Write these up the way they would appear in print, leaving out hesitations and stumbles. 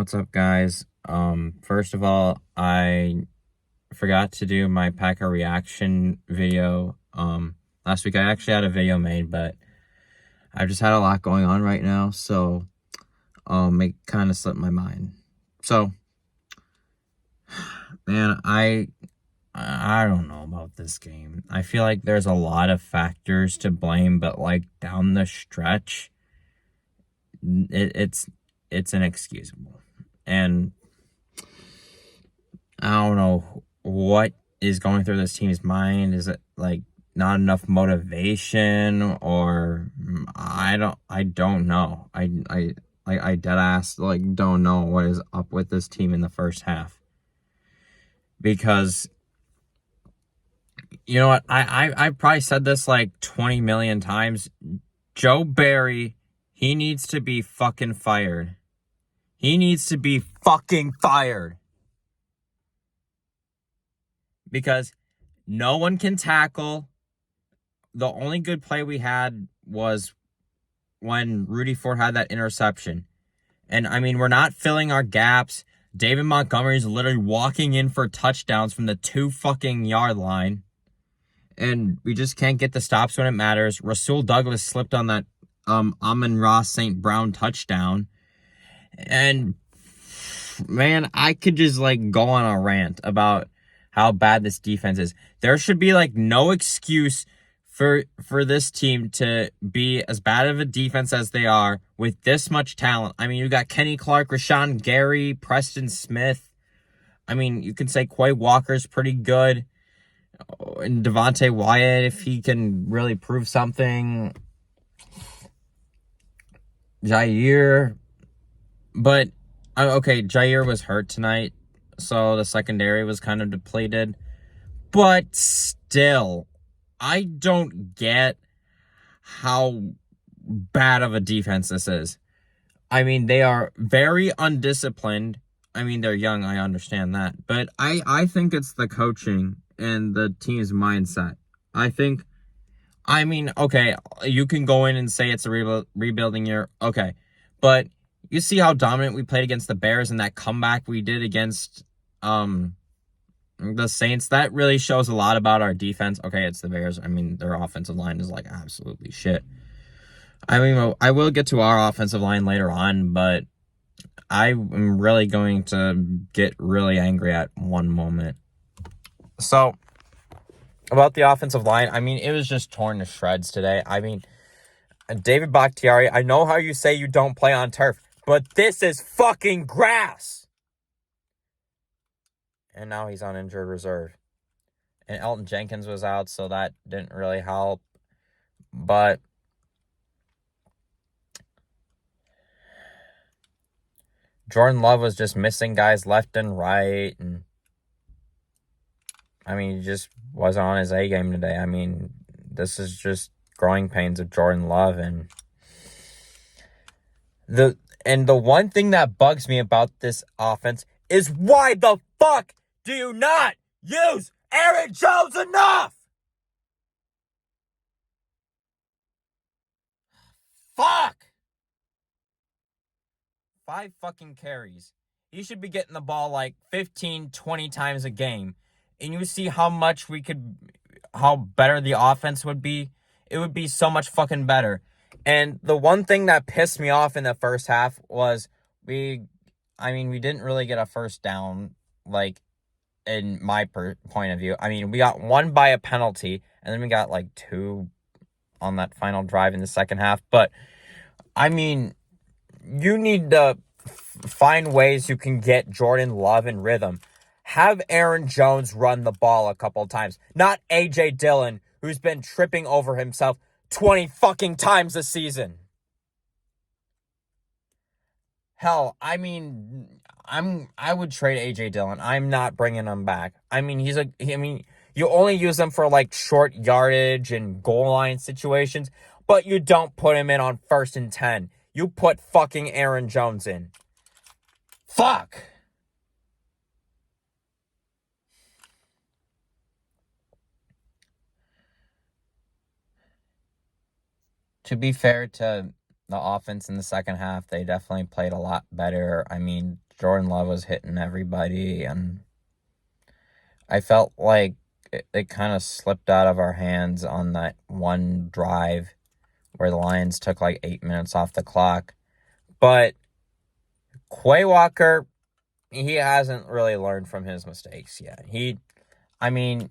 What's up, guys? First of all, I forgot to do my Packer reaction video. Last week I actually had a video made, but I've just had a lot going on right now, so it kind of slipped my mind. So, man, I don't know about this game. I feel like there's a lot of factors to blame, but like down the stretch, it's inexcusable. And I don't know what is going through this team's mind. Is it like not enough motivation, or I don't know. I dead ass like don't know what is up with this team in the first half. Because you know what? I probably said this like 20 million times. Joe Barry, he needs to be fucking fired. He needs to be fucking fired. Because no one can tackle. The only good play we had was when Rudy Ford had that interception. And, I mean, we're not filling our gaps. David Montgomery is literally walking in for touchdowns from the 2 fucking yard line. And we just can't get the stops when it matters. Rasul Douglas slipped on that Amon-Ra St. Brown touchdown. And, man, I could just, like, go on a rant about how bad this defense is. There should be, like, no excuse for this team to be as bad of a defense as they are with this much talent. I mean, you got Kenny Clark, Rashawn Gary, Preston Smith. I mean, you can say Quay Walker's pretty good. And Devontae Wyatt, if he can really prove something. Jair. But, okay, Jair was hurt tonight, so the secondary was kind of depleted. But still, I don't get how bad of a defense this is. I mean, they are very undisciplined. I mean, they're young, I understand that. But I think it's the coaching and the team's mindset. I mean, okay, you can go in and say it's a rebuilding year. Okay. But you see how dominant we played against the Bears and that comeback we did against the Saints. That really shows a lot about our defense. Okay, it's the Bears. I mean, their offensive line is like absolutely shit. I mean, I will get to our offensive line later on, but I am really going to get really angry at one moment. So, about the offensive line, I mean, it was just torn to shreds today. I mean, David Bakhtiari, I know how you say you don't play on turf, but this is fucking grass. And now he's on injured reserve. And Elton Jenkins was out, so that didn't really help. But Jordan Love was just missing guys left and right. And I mean, he just wasn't on his A game today. I mean, this is just growing pains of Jordan Love. And the one thing that bugs me about this offense is why the fuck do you not use Aaron Jones enough? Fuck! 5 fucking carries. He should be getting the ball like 15, 20 times a game. And you see how better the offense would be. It would be so much fucking better. And the one thing that pissed me off in the first half was we didn't really get a first down, like, in my point of view. I mean, we got 1 by a penalty, and then we got like 2 on that final drive in the second half. But, I mean, you need to find ways you can get Jordan Love in rhythm. Have Aaron Jones run the ball a couple times. Not A.J. Dillon, who's been tripping over himself 20 fucking times this season. Hell, I mean, I would trade A.J. Dillon. I'm not bringing him back. I mean, you only use him for like short yardage and goal line situations, but you don't put him in on 1st and 10. You put fucking Aaron Jones in. Fuck! To be fair to the offense in the second half, they definitely played a lot better. I mean, Jordan Love was hitting everybody, and I felt like it kind of slipped out of our hands on that one drive where the Lions took like 8 minutes off the clock. But Quay Walker, he hasn't really learned from his mistakes yet. I mean,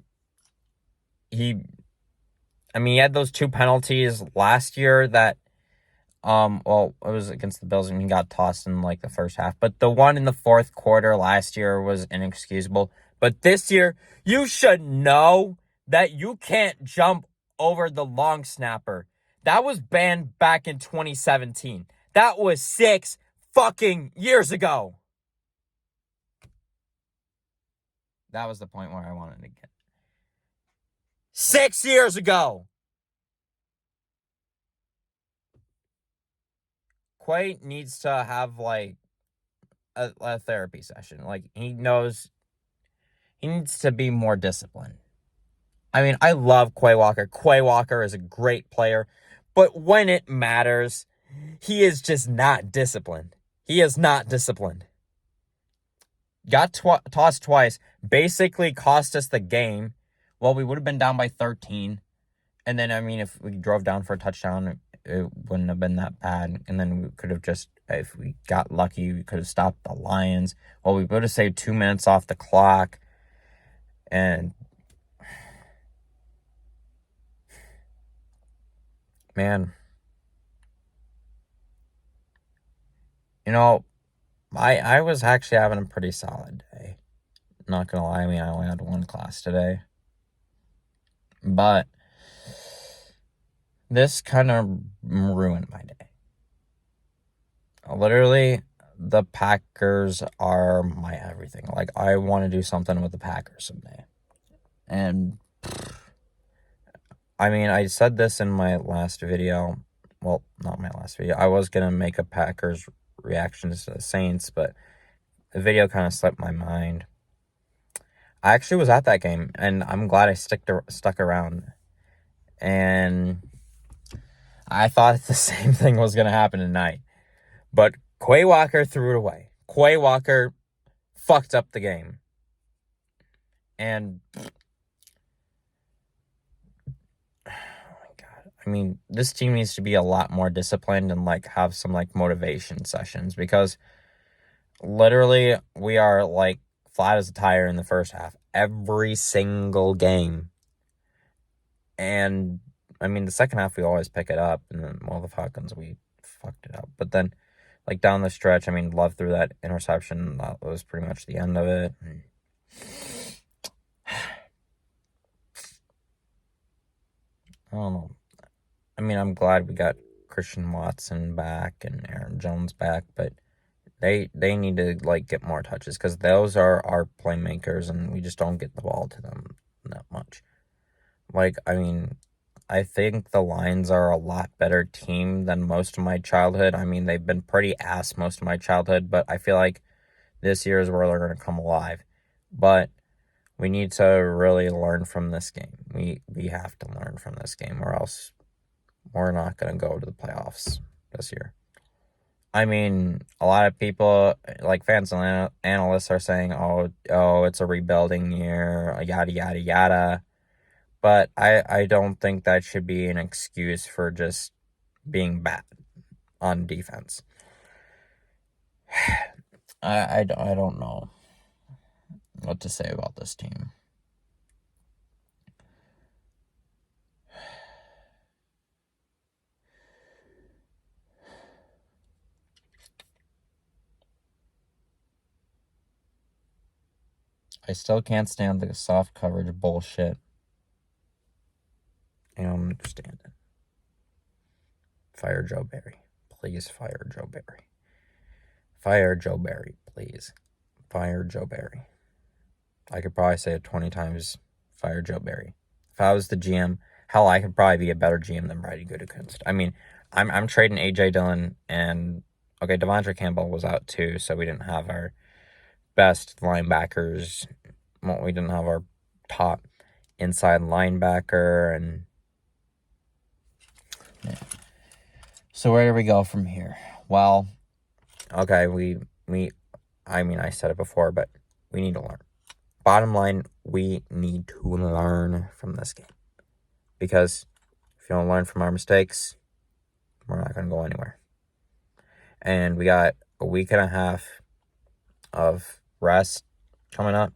he he had those 2 penalties last year that, well, it was against the Bills and he got tossed in like the first half. But the one in the fourth quarter last year was inexcusable. But this year, you should know that you can't jump over the long snapper. That was banned back in 2017. That was 6 fucking years ago. That was the point where I wanted to get. 6 years ago. Quay needs to have like a therapy session. Like, he knows he needs to be more disciplined. I mean, I love Quay Walker. Quay Walker is a great player. But when it matters, he is just not disciplined. He is not disciplined. Got tossed twice. Basically cost us the game. Well, we would have been down by 13. And then, I mean, if we drove down for a touchdown, it wouldn't have been that bad. And then we could have just, if we got lucky, we could have stopped the Lions. Well, we would have saved 2 minutes off the clock. And, man, you know, I was actually having a pretty solid day. Not gonna lie, I mean, I only had 1 class today. But this kind of ruined my day. Literally, the Packers are my everything. Like, I want to do something with the Packers someday. And, I mean, I said this in my last video. Well, not my last video. I was going to make a Packers reactions to the Saints, but the video kind of slipped my mind. I actually was at that game, and I'm glad I stuck around. And I thought the same thing was going to happen tonight. But Quay Walker threw it away. Quay Walker fucked up the game. And, oh my God. I mean, this team needs to be a lot more disciplined and, like, have some, like, motivation sessions. Because literally, we are, like, flat as a tire in the first half. Every single game. And, I mean, the second half, we always pick it up. And then, well, the Falcons, we fucked it up. But then, like, down the stretch, I mean, Love threw that interception. That was pretty much the end of it. I don't know. I mean, I'm glad we got Christian Watson back and Aaron Jones back, but they need to, like, get more touches because those are our playmakers, and we just don't get the ball to them that much. Like, I mean, I think the Lions are a lot better team than most of my childhood. I mean, they've been pretty ass most of my childhood, but I feel like this year is where they're going to come alive. But we need to really learn from this game. We have to learn from this game, or else we're not going to go to the playoffs this year. I mean, a lot of people, like fans and analysts, are saying, oh, it's a rebuilding year, yada, yada, yada. But I don't think that should be an excuse for just being bad on defense. I don't know what to say about this team. I still can't stand the soft coverage bullshit. I don't understand it. Fire Joe Barry. Please fire Joe Barry. Fire Joe Barry, please. Fire Joe Barry. I could probably say it 20 times. Fire Joe Barry. If I was the GM, hell, I could probably be a better GM than Brady Gutekunst. I mean, I'm trading A.J. Dillon and, okay, Devondre Campbell was out too, so we didn't have our best linebackers. Well, we didn't have our top inside linebacker, and yeah. So where do we go from here? Well, okay, I said it before, but we need to learn. Bottom line, we need to learn from this game. Because if you don't learn from our mistakes, we're not going to go anywhere. And we got a week and a half of rest coming up.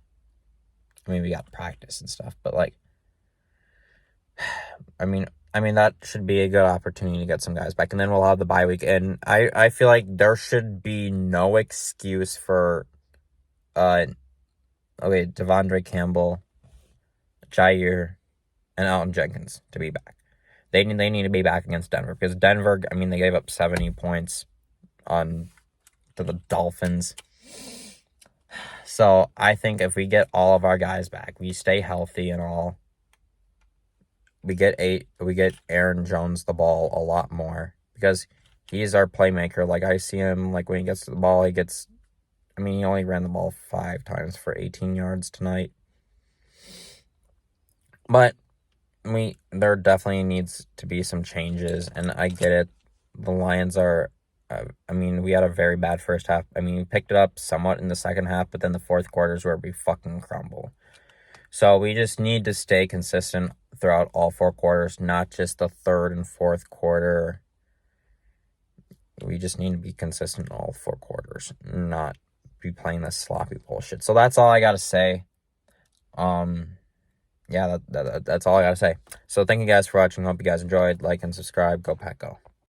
I mean, we got practice and stuff, but like, I mean, that should be a good opportunity to get some guys back, and then we'll have the bye week. And I feel like there should be no excuse for, Devondre Campbell, Jair, and Alton Jenkins to be back. They need to be back against Denver, because Denver, I mean, they gave up 70 points to the Dolphins. So I think if we get all of our guys back, we stay healthy and all, we get Aaron Jones the ball a lot more, because he's our playmaker. Like, I see him, like, when he gets to the ball, he only ran the ball 5 times for 18 yards tonight. But there definitely needs to be some changes, and I get it. The Lions are, we had a very bad first half. We picked it up somewhat in the second half, but then the fourth quarter is where we fucking crumble. So we just need to stay consistent throughout all 4 quarters, not just the third and fourth quarter. We just need to be consistent in all 4 quarters, not be playing this sloppy bullshit. So that's all I got to say. Yeah, that's all I got to say. So thank you guys for watching. Hope you guys enjoyed. Like and subscribe. Go Pack Go.